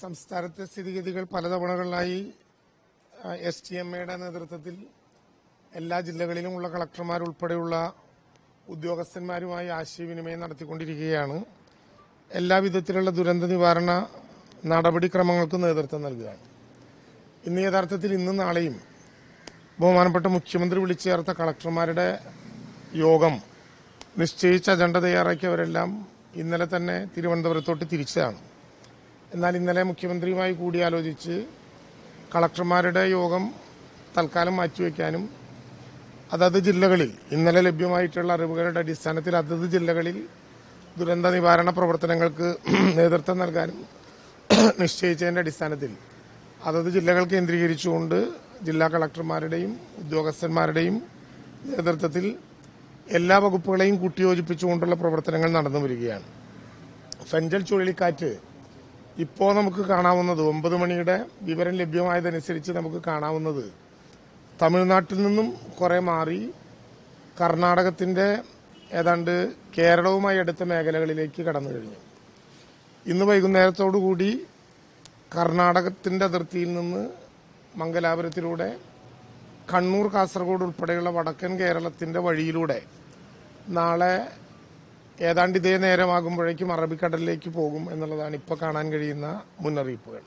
സംസ്ഥാനത്തെ സ്ഥിതിഗതികൾ പലതവണകളിലായി STMയുടെ നേതൃത്വത്തിൽ എല്ലാ ജില്ലകളിലുമുള്ള കളക്ടർമാരുൾപ്പെടെയുള്ള ഉദ്യോഗസ്ഥന്മാരുമായി ആശയവിനിമയം നടത്തിക്കൊണ്ടിരിക്കുകയാണ്. എല്ലാവിധത്തിലുള്ള ദുരന്ത നിവാരണ നടപടിക്രമങ്ങൾക്ക് നേതൃത്വം നൽകുകയാണ്. ഇന്ന് യഥാർത്ഥത്തിൽ ഇന്നും നാളെയും ബഹുമാനപ്പെട്ട മുഖ്യമന്ത്രി വിളിച്ചു ചേർത്ത കളക്ടർമാരുടെ യോഗം നിശ്ചയിച്ച അജണ്ട തയ്യാറാക്കിയവരെല്ലാം ഇന്നലെ തന്നെ തിരുവനന്തപുരത്തോട്ട് തിരിച്ചതാണ്. എന്നാൽ ഇന്നലെ മുഖ്യമന്ത്രിയുമായി കൂടിയാലോചിച്ച് കളക്ടർമാരുടെ യോഗം തൽക്കാലം മാറ്റിവെക്കാനും അതത് ജില്ലകളിൽ ഇന്നലെ ലഭ്യമായിട്ടുള്ള അറിവുകളുടെ അടിസ്ഥാനത്തിൽ അതത് ജില്ലകളിൽ ദുരന്ത നിവാരണ പ്രവർത്തനങ്ങൾക്ക് നേതൃത്വം നൽകാനും നിശ്ചയിച്ചതിന്റെ അടിസ്ഥാനത്തിൽ അതത് ജില്ലകൾ കേന്ദ്രീകരിച്ചുകൊണ്ട് ജില്ലാ കളക്ടർമാരുടെയും ഉദ്യോഗസ്ഥന്മാരുടെയും നേതൃത്വത്തിൽ എല്ലാ വകുപ്പുകളെയും കൂട്ടിയോജിപ്പിച്ചുകൊണ്ടുള്ള പ്രവർത്തനങ്ങൾ നടന്നു വരികയാണ്. ഫെഞ്ചൽ ചുഴലിക്കാറ്റ് ഇപ്പോൾ നമുക്ക് കാണാവുന്നത് 9 മണിയുടെ വിവരം ലഭ്യമായതനുസരിച്ച് നമുക്ക് കാണാവുന്നത് തമിഴ്നാട്ടിൽ നിന്നും കുറെ മാറി കർണാടകത്തിന്റെ ഏതാണ്ട് കേരളവുമായി അടുത്ത മേഖലകളിലേക്ക് കടന്നു കഴിഞ്ഞു. ഇന്ന് വൈകുന്നേരത്തോടുകൂടി കർണാടകത്തിന്റെ അതിർത്തിയിൽ നിന്ന് മംഗലാപുരത്തിലൂടെ കണ്ണൂർ, കാസർഗോഡ് ഉൾപ്പെടെയുള്ള വടക്കൻ കേരളത്തിന്റെ വഴിയിലൂടെ നാളെ ഏതാണ്ട് ഇതേ നേരമാകുമ്പോഴേക്കും അറബിക്കടലിലേക്ക് പോകും എന്നുള്ളതാണ് ഇപ്പോൾ കാണാൻ കഴിയുന്ന മുന്നറിയിപ്പുകൾ.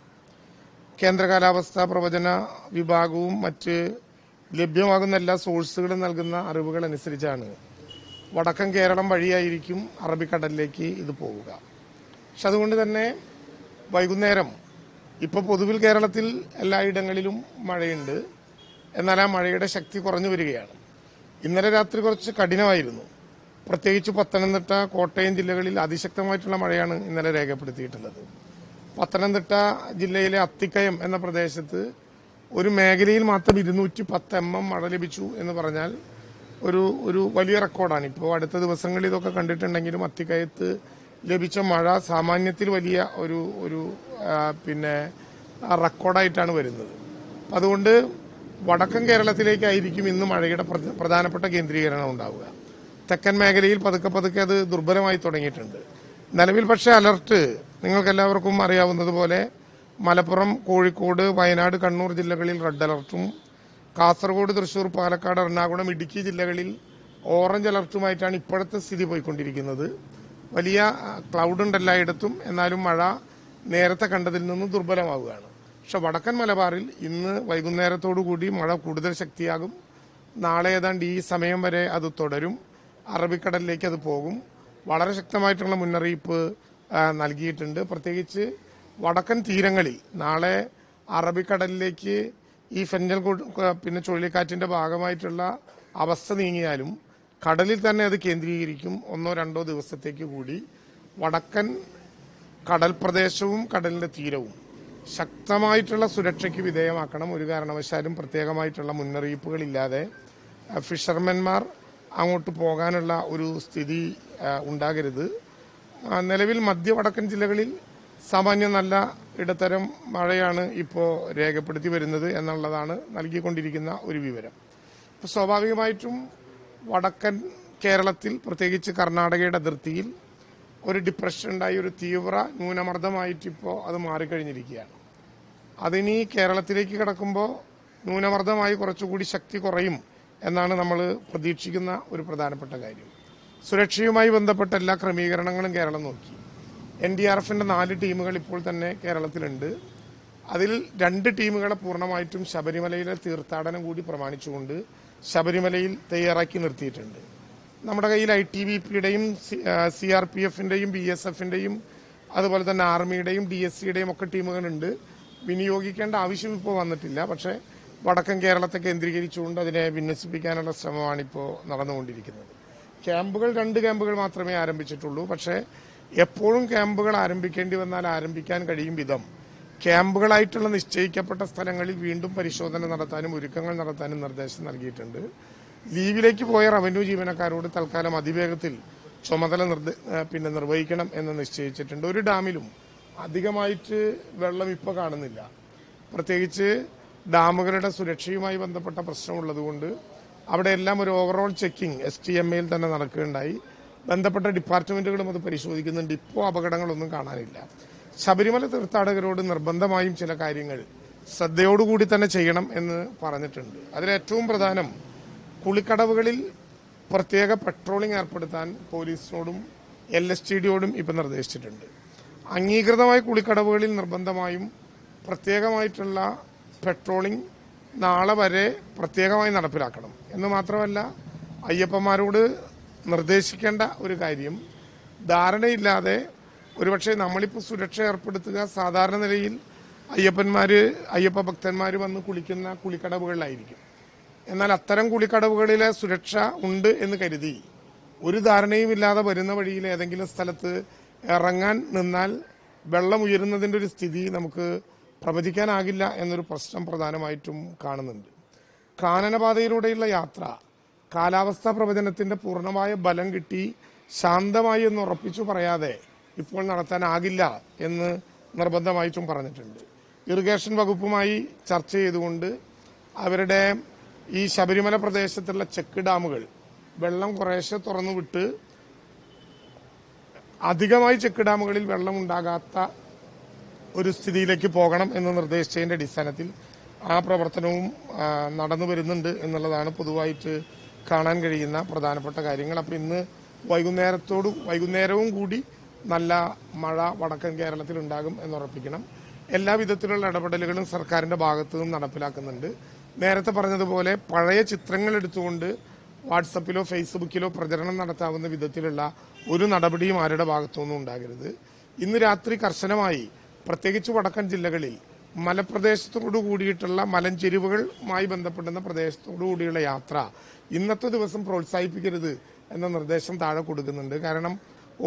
കേന്ദ്ര കാലാവസ്ഥാ പ്രവചന വിഭാഗവും മറ്റ് ലഭ്യമാകുന്ന എല്ലാ സോഴ്സുകളും നൽകുന്ന അറിവുകൾ അനുസരിച്ചാണ് വടക്കൻ കേരളം വഴിയായിരിക്കും അറബിക്കടലിലേക്ക് ഇത് പോവുക. പക്ഷെ അതുകൊണ്ട് തന്നെ വൈകുന്നേരം ഇപ്പോൾ പൊതുവിൽ കേരളത്തിൽ എല്ലായിടങ്ങളിലും മഴയുണ്ട്. എന്നാൽ ആ മഴയുടെ ശക്തി കുറഞ്ഞു വരികയാണ്. ഇന്നലെ രാത്രി കുറച്ച് കഠിനമായിരുന്നു. പ്രത്യേകിച്ച് പത്തനംതിട്ട, കോട്ടയം ജില്ലകളിൽ അതിശക്തമായിട്ടുള്ള മഴയാണ് ഇന്നലെ രേഖപ്പെടുത്തിയിട്ടുള്ളത്. പത്തനംതിട്ട ജില്ലയിലെ അത്തിക്കയം എന്ന പ്രദേശത്ത് ഒരു മേഖലയിൽ മാത്രം 210 mm മഴ ലഭിച്ചു എന്ന് പറഞ്ഞാൽ ഒരു വലിയ റെക്കോർഡാണ്. ഇപ്പോൾ അടുത്ത ദിവസങ്ങളിൽ ഇതൊക്കെ കണ്ടിട്ടുണ്ടെങ്കിലും അത്തിക്കയത്ത് ലഭിച്ച മഴ സാമാന്യത്തിൽ വലിയ ഒരു റെക്കോർഡായിട്ടാണ് വരുന്നത്. അതുകൊണ്ട് വടക്കൻ കേരളത്തിലേക്കായിരിക്കും ഇന്ന് മഴയുടെ പ്രധാനപ്പെട്ട കേന്ദ്രീകരണം ഉണ്ടാവുക. തെക്കൻ മേഖലയിൽ പതുക്കെ അത് ദുർബലമായി തുടങ്ങിയിട്ടുണ്ട്. നിലവിൽ പക്ഷേ അലർട്ട് നിങ്ങൾക്കെല്ലാവർക്കും അറിയാവുന്നതുപോലെ മലപ്പുറം, കോഴിക്കോട്, വയനാട്, കണ്ണൂർ ജില്ലകളിൽ റെഡ് അലർട്ടും കാസർഗോഡ്, തൃശൂർ, പാലക്കാട്, എറണാകുളം, ഇടുക്കി ജില്ലകളിൽ ഓറഞ്ച് അലർട്ടുമായിട്ടാണ് ഇപ്പോഴത്തെ സ്ഥിതി പോയിക്കൊണ്ടിരിക്കുന്നത്. വലിയ ക്ലൗഡ് ഉണ്ട് എല്ലായിടത്തും. എന്നാലും മഴ നേരത്തെ കണ്ടതിൽ നിന്നും ദുർബലമാവുകയാണ്. പക്ഷെ വടക്കൻ മലബാറിൽ ഇന്ന് വൈകുന്നേരത്തോടുകൂടി മഴ കൂടുതൽ ശക്തിയാകും. നാളെ ഏതാണ്ട് ഈ സമയം വരെ അത് തുടരും. അറബിക്കടലിലേക്ക് അത് പോകും. വളരെ ശക്തമായിട്ടുള്ള മുന്നറിയിപ്പ് നൽകിയിട്ടുണ്ട്. പ്രത്യേകിച്ച് വടക്കൻ തീരങ്ങളിൽ നാളെ അറബിക്കടലിലേക്ക് ഈ ഫെഞ്ചൽ ചുഴലിക്കാറ്റിന്റെ ഭാഗമായിട്ടുള്ള അവസ്ഥ നീങ്ങിയാലും കടലിൽ തന്നെ അത് കേന്ദ്രീകരിക്കും. 1-2 ദിവസത്തേക്ക് കൂടി വടക്കൻ കടൽ പ്രദേശവും കടലിന്റെ തീരവും ശക്തമായിട്ടുള്ള സുരക്ഷയ്ക്ക് വിധേയമാക്കണം. ഒരു കാരണവശാലും പ്രത്യേകമായിട്ടുള്ള മുന്നറിയിപ്പുകളില്ലാതെ ഫിഷർമെന്മാർ അങ്ങോട്ട് പോകാനുള്ള ഒരു സ്ഥിതി ഉണ്ടാകരുത്. നിലവിൽ മധ്യ-വടക്കൻ ജില്ലകളിൽ സാമാന്യം നല്ല ഇടത്തരം മഴയാണ് ഇപ്പോൾ രേഖപ്പെടുത്തി വരുന്നത് എന്നുള്ളതാണ് നൽകിക്കൊണ്ടിരിക്കുന്ന ഒരു വിവരം. ഇപ്പോൾ സ്വാഭാവികമായിട്ടും വടക്കൻ കേരളത്തിൽ പ്രത്യേകിച്ച് കർണാടകയുടെ അതിർത്തിയിൽ ഒരു ഡിപ്രഷൻ ഉണ്ടായി, ഒരു തീവ്ര ന്യൂനമർദ്ദമായിട്ട് ഇപ്പോൾ അത് മാറിക്കഴിഞ്ഞിരിക്കുകയാണ്. അതിനി കേരളത്തിലേക്ക് കടക്കുമ്പോൾ ന്യൂനമർദ്ദമായി കുറച്ചുകൂടി ശക്തി കുറയും എന്നാണ് നമ്മൾ പ്രതീക്ഷിക്കുന്ന ഒരു പ്രധാനപ്പെട്ട കാര്യം. സുരക്ഷയുമായി ബന്ധപ്പെട്ട എല്ലാ ക്രമീകരണങ്ങളും കേരളം നോക്കി. NDRFന്റെ 4 ടീമുകൾ ഇപ്പോൾ തന്നെ കേരളത്തിലുണ്ട്. അതിൽ 2 ടീമുകളെ പൂർണ്ണമായിട്ടും ശബരിമലയിലെ തീർത്ഥാടനം കൂടി പ്രമാണിച്ചുകൊണ്ട് ശബരിമലയിൽ തയ്യാറാക്കി നിർത്തിയിട്ടുണ്ട്. നമ്മുടെ കയ്യിൽ ITBPയുടെയും CRPFന്റെയും BSFന്റെയും അതുപോലെ തന്നെ ആർമിയുടെയും DSCയുടെയും ഒക്കെ ടീമുകളുണ്ട്. വിനിയോഗിക്കേണ്ട ആവശ്യം ഇപ്പോൾ വന്നിട്ടില്ല. പക്ഷേ വടക്കൻ കേരളത്തെ കേന്ദ്രീകരിച്ചുകൊണ്ട് അതിനെ വിന്യസിപ്പിക്കാനുള്ള ശ്രമമാണ് ഇപ്പോൾ നടന്നുകൊണ്ടിരിക്കുന്നത്. ക്യാമ്പുകൾ 2 ക്യാമ്പുകൾ മാത്രമേ ആരംഭിച്ചിട്ടുള്ളൂ. പക്ഷേ എപ്പോഴും ക്യാമ്പുകൾ ആരംഭിക്കേണ്ടി വന്നാൽ ആരംഭിക്കാൻ കഴിയും വിധം ക്യാമ്പുകളായിട്ടുള്ള നിശ്ചയിക്കപ്പെട്ട സ്ഥലങ്ങളിൽ വീണ്ടും പരിശോധന നടത്താനും ഒരുക്കങ്ങൾ നടത്താനും നിർദ്ദേശം നൽകിയിട്ടുണ്ട്. ലീവിലേക്ക് പോയ റവന്യൂ ജീവനക്കാരോട് തൽക്കാലം അതിവേഗത്തിൽ ചുമതല നിർവഹിക്കണം എന്ന് നിശ്ചയിച്ചിട്ടുണ്ട്. ഒരു ഡാമിലും അധികമായിട്ട് വെള്ളം ഇപ്പോൾ കാണുന്നില്ല. പ്രത്യേകിച്ച് ഡാമുകളുടെ സുരക്ഷയുമായി ബന്ധപ്പെട്ട പ്രശ്നമുള്ളതുകൊണ്ട് അവിടെയെല്ലാം ഒരു ഓവറോൾ ചെക്കിംഗ് STMയിൽ തന്നെ നടക്കുകയുണ്ടായി. ബന്ധപ്പെട്ട ഡിപ്പാർട്ട്മെന്റുകളും അത് പരിശോധിക്കുന്നുണ്ട്. ഇപ്പോൾ അപകടങ്ങളൊന്നും കാണാനില്ല. ശബരിമല തീർത്ഥാടകരോട് നിർബന്ധമായും ചില കാര്യങ്ങൾ ശ്രദ്ധയോടുകൂടി തന്നെ ചെയ്യണം എന്ന് പറഞ്ഞിട്ടുണ്ട്. അതിലേറ്റവും പ്രധാനം കുളിക്കടവുകളിൽ പ്രത്യേക പെട്രോളിംഗ് ഏർപ്പെടുത്താൻ പോലീസിനോടും LSTDയോടും ഇപ്പം നിർദ്ദേശിച്ചിട്ടുണ്ട്. അംഗീകൃതമായ കുളിക്കടവുകളിൽ നിർബന്ധമായും പ്രത്യേകമായിട്ടുള്ള പെട്രോളിംഗ് നാളെ വരെ പ്രത്യേകമായി നടപ്പിലാക്കണം എന്ന് മാത്രമല്ല, അയ്യപ്പന്മാരോട് നിർദ്ദേശിക്കേണ്ട ഒരു കാര്യം, ധാരണയില്ലാതെ ഒരുപക്ഷെ നമ്മളിപ്പോൾ സുരക്ഷ ഏർപ്പെടുത്തുക സാധാരണ നിലയിൽ അയ്യപ്പ ഭക്തന്മാർ വന്ന് കുളിക്കുന്ന കുളിക്കടവുകളിലായിരിക്കും. എന്നാൽ അത്തരം കുളിക്കടവുകളിലെ സുരക്ഷ ഉണ്ട് എന്ന് കരുതി ഒരു ധാരണയും ഇല്ലാതെ വരുന്ന വഴിയിൽ ഏതെങ്കിലും സ്ഥലത്ത് ഇറങ്ങാൻ നിന്നാൽ വെള്ളം ഉയരുന്നതിൻ്റെ ഒരു സ്ഥിതി നമുക്ക് പ്രവചിക്കാനാകില്ല എന്നൊരു പ്രശ്നം പ്രധാനമായിട്ടും കാണുന്നുണ്ട്. കാനനപാതയിലൂടെയുള്ള യാത്ര കാലാവസ്ഥാ പ്രവചനത്തിന്റെ പൂർണ്ണമായ ബലം കിട്ടി ശാന്തമായി എന്ന് ഉറപ്പിച്ചു പറയാതെ ഇപ്പോൾ നടത്താനാകില്ല എന്ന് നിർബന്ധമായിട്ടും പറഞ്ഞിട്ടുണ്ട്. ഇറിഗേഷൻ വകുപ്പുമായി ചർച്ച ചെയ്തുകൊണ്ട് അവരുടെ ഈ ശബരിമല പ്രദേശത്തുള്ള ചെക്ക് ഡാമുകൾ വെള്ളം കുറേശ്ശെ തുറന്നുവിട്ട് അധികമായി ചെക്ക് ഡാമുകളിൽ വെള്ളം ഉണ്ടാകാത്ത ഒരു സ്ഥിതിയിലേക്ക് പോകണം എന്ന് നിർദ്ദേശിച്ചതിന്റെ അടിസ്ഥാനത്തിൽ ആ പ്രവർത്തനവും നടന്നു വരുന്നുണ്ട് എന്നുള്ളതാണ് പൊതുവായിട്ട് കാണാൻ കഴിയുന്ന പ്രധാനപ്പെട്ട കാര്യങ്ങൾ. അപ്പോൾ ഇന്ന് വൈകുന്നേരവും കൂടി നല്ല മഴ വടക്കൻ കേരളത്തിൽ ഉണ്ടാകും എന്നുറപ്പിക്കണം. എല്ലാ വിധത്തിലുള്ള ഇടപെടലുകളും സർക്കാരിന്റെ ഭാഗത്തു നിന്നും നടപ്പിലാക്കുന്നുണ്ട്. നേരത്തെ പറഞ്ഞതുപോലെ പഴയ ചിത്രങ്ങൾ എടുത്തുകൊണ്ട് വാട്സപ്പിലോ ഫേസ്ബുക്കിലോ പ്രചരണം നടത്താവുന്ന വിധത്തിലുള്ള ഒരു നടപടിയും ആരുടെ ഭാഗത്തുനിന്നും ഉണ്ടാകരുത്. ഇന്ന് രാത്രി കർശനമായി പ്രത്യേകിച്ച് വടക്കൻ ജില്ലകളിൽ മലപ്രദേശത്തോടു കൂടിയിട്ടുള്ള മലഞ്ചെരിവുകളുമായി ബന്ധപ്പെടുന്ന പ്രദേശത്തോടു കൂടിയുള്ള യാത്ര ഇന്നത്തെ ദിവസം പ്രോത്സാഹിപ്പിക്കരുത് എന്ന നിർദ്ദേശം താഴെ കൊടുക്കുന്നുണ്ട്. കാരണം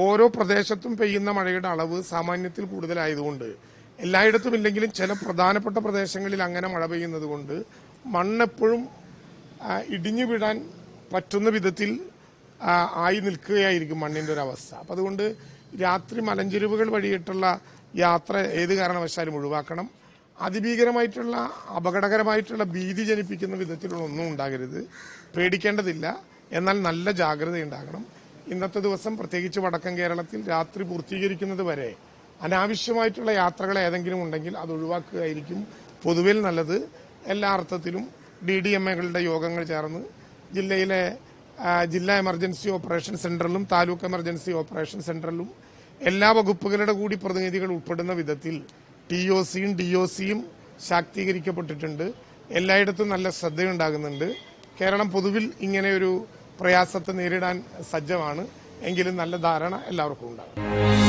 ഓരോ പ്രദേശത്തും പെയ്യുന്ന മഴയുടെ അളവ് സാമാന്യത്തിൽ കൂടുതലായതുകൊണ്ട് എല്ലായിടത്തും ഇല്ലെങ്കിലും ചില പ്രധാനപ്പെട്ട പ്രദേശങ്ങളിൽ അങ്ങനെ മഴ പെയ്യുന്നത് കൊണ്ട് മണ്ണെപ്പോഴും ഇടിഞ്ഞു വീഴാൻ പറ്റുന്ന വിധത്തിൽ ആയി നിൽക്കുകയായിരിക്കും മണ്ണിന്റെ ഒരു അവസ്ഥ. അപ്പം അതുകൊണ്ട് രാത്രി മലഞ്ചെരിവുകൾ വഴിയിട്ടുള്ള യാത്ര ഏത് കാരണവശാലും ഒഴിവാക്കണം. അതിഭീകരമായിട്ടുള്ള അപകടകരമായിട്ടുള്ള ഭീതി ജനിപ്പിക്കുന്ന വിധത്തിലുള്ള ഒന്നും ഉണ്ടാകരുത്. പേടിക്കേണ്ടതില്ല, എന്നാൽ നല്ല ജാഗ്രത ഉണ്ടാകണം. ഇന്നത്തെ ദിവസം പ്രത്യേകിച്ച് വടക്കൻ കേരളത്തിൽ രാത്രി പൂർത്തീകരിക്കുന്നത് വരെ അനാവശ്യമായിട്ടുള്ള യാത്രകൾ ഏതെങ്കിലും ഉണ്ടെങ്കിൽ അത് ഒഴിവാക്കുകയായിരിക്കും പൊതുവിൽ നല്ലത്. എല്ലാ അർത്ഥത്തിലും DDMAകളുടെ യോഗങ്ങൾ ചേർന്ന് ജില്ലയിലെ ജില്ലാ എമർജൻസി ഓപ്പറേഷൻ സെന്ററിലും താലൂക്ക് എമർജൻസി ഓപ്പറേഷൻ സെന്ററിലും എല്ലാ വകുപ്പുകളുടെ കൂടി പ്രതിനിധികൾ ഉൾപ്പെടുന്ന വിധത്തിൽ TOCയും DOCയും ശാക്തീകരിക്കപ്പെട്ടിട്ടുണ്ട്. എല്ലായിടത്തും നല്ല ശ്രദ്ധയുണ്ടാകുന്നുണ്ട്. കേരളം പൊതുവിൽ ഇങ്ങനെയൊരു പ്രയാസത്തെ നേരിടാൻ സജ്ജമാണ്. എങ്കിലും നല്ല ധാരണ എല്ലാവർക്കും ഉണ്ടാകും.